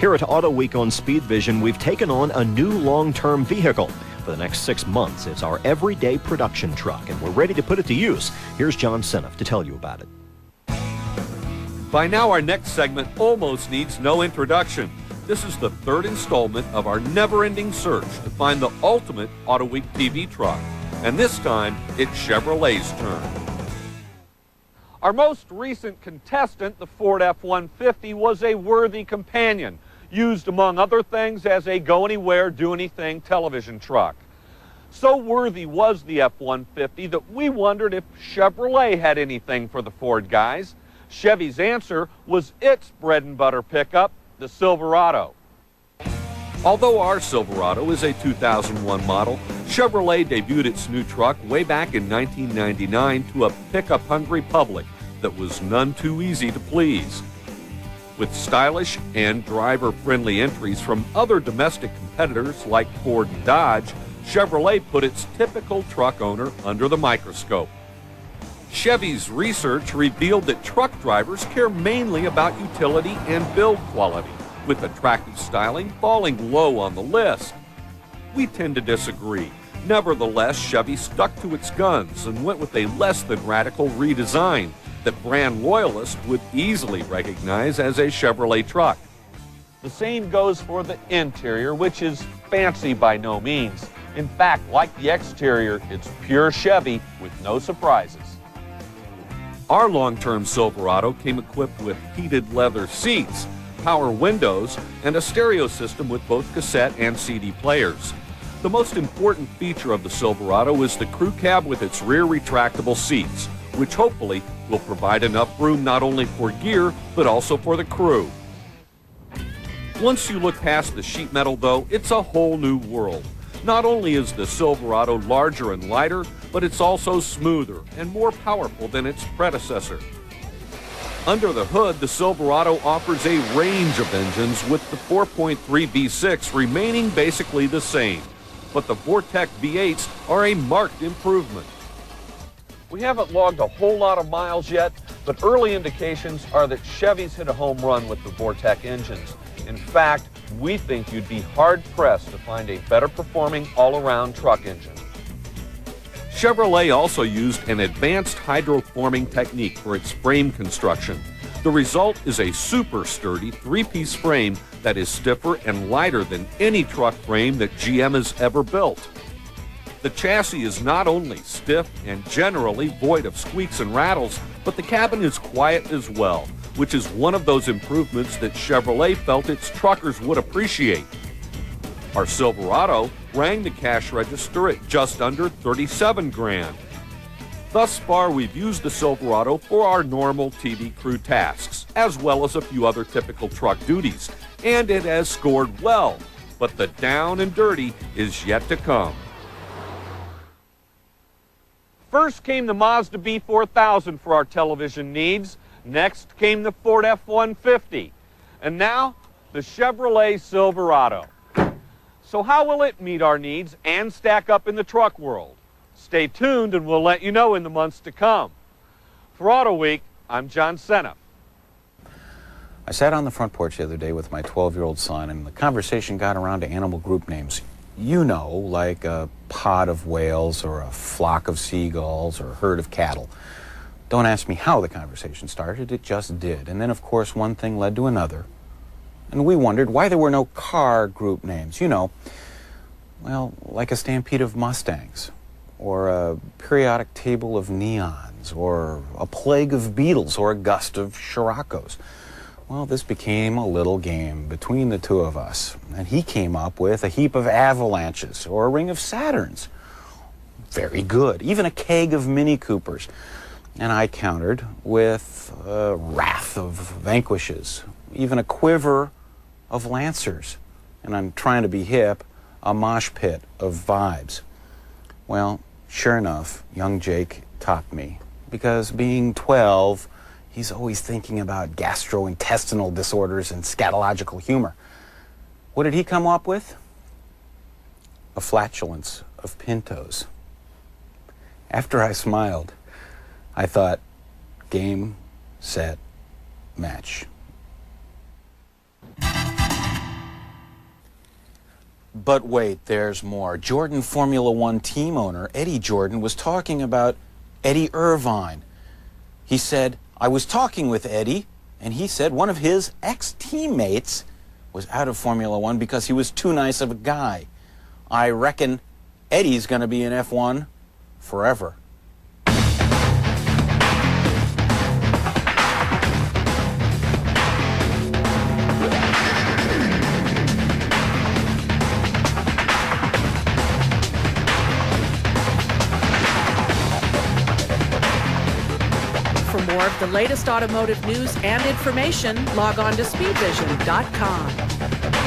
Here at Auto Week on Speed Vision, we've taken on a new long-term vehicle. For the next 6 months, it's our everyday production truck, and we're ready to put it to use. Here's John Seneff to tell you about it. By now, our next segment almost needs no introduction. This is the third installment of our never-ending search to find the ultimate Auto Week TV truck. And this time, it's Chevrolet's turn. Our most recent contestant, the Ford F-150, was a worthy companion, used among other things as a go-anywhere, do-anything television truck. So worthy was the F-150 that we wondered if Chevrolet had anything for the Ford guys. Chevy's answer was its bread-and-butter pickup, the Silverado. Although our Silverado is a 2001 model, Chevrolet debuted its new truck way back in 1999 to a pickup-hungry public that was none too easy to please. With stylish and driver-friendly entries from other domestic competitors like Ford and Dodge, Chevrolet put its typical truck owner under the microscope. Chevy's research revealed that truck drivers care mainly about utility and build quality, with attractive styling falling low on the list. We tend to disagree. Nevertheless, Chevy stuck to its guns and went with a less than radical redesign that brand loyalists would easily recognize as a Chevrolet truck. The same goes for the interior, which is fancy by no means. In fact, like the exterior, it's pure Chevy with no surprises. Our long-term Silverado came equipped with heated leather seats, power windows, and a stereo system with both cassette and CD players. The most important feature of the Silverado is the crew cab with its rear retractable seats, which hopefully will provide enough room not only for gear, but also for the crew. Once you look past the sheet metal, though, it's a whole new world. Not only is the Silverado larger and lighter, but it's also smoother and more powerful than its predecessor. Under the hood, the Silverado offers a range of engines, with the 4.3 V6 remaining basically the same. But the Vortec V8s are a marked improvement. We haven't logged a whole lot of miles yet, but early indications are that Chevy's hit a home run with the Vortec engines. In fact, we think you'd be hard-pressed to find a better performing all-around truck engine. Chevrolet also used an advanced hydroforming technique for its frame construction. The result is a super sturdy three-piece frame that is stiffer and lighter than any truck frame that GM has ever built. The chassis is not only stiff and generally void of squeaks and rattles, but the cabin is quiet as well, which is one of those improvements that Chevrolet felt its truckers would appreciate. Our Silverado rang the cash register at just under $37,000. Thus far, we've used the Silverado for our normal TV crew tasks, as well as a few other typical truck duties, and it has scored well, but the down and dirty is yet to come. First came the Mazda B4000 for our television needs. Next came the Ford F-150. And now, the Chevrolet Silverado. So how will it meet our needs and stack up in the truck world? Stay tuned and we'll let you know in the months to come. For Auto Week, I'm John Seneff. I sat on the front porch the other day with my 12-year-old son, and the conversation got around to animal group names. You know, like a pod of whales or a flock of seagulls or a herd of cattle. Don't ask me how the conversation started, it just did. And then, of course, one thing led to another. And we wondered why there were no car group names. You know, well, like a stampede of Mustangs, or a periodic table of neons, or a plague of beetles, or a gust of Scirocco's. Well, this became a little game between the two of us, and he came up with a heap of avalanches or a ring of Saturns. Very good. Even a keg of Mini Coopers. And I countered with a wrath of vanquishes, even a quiver of Lancers, and I'm trying to be hip, a mosh pit of vibes. Well, sure enough, young Jake topped me, because being 12, he's always thinking about gastrointestinal disorders and scatological humor. What did he come up with? A flatulence of Pintos. After I smiled, I thought, game, set, match. But wait, there's more. Jordan Formula One team owner Eddie Jordan was talking about Eddie Irvine. He said, I was talking with Eddie, and he said one of his ex-teammates was out of Formula One because he was too nice of a guy. I reckon Eddie's going to be in F1 forever. For more of the latest automotive news and information, log on to speedvision.com.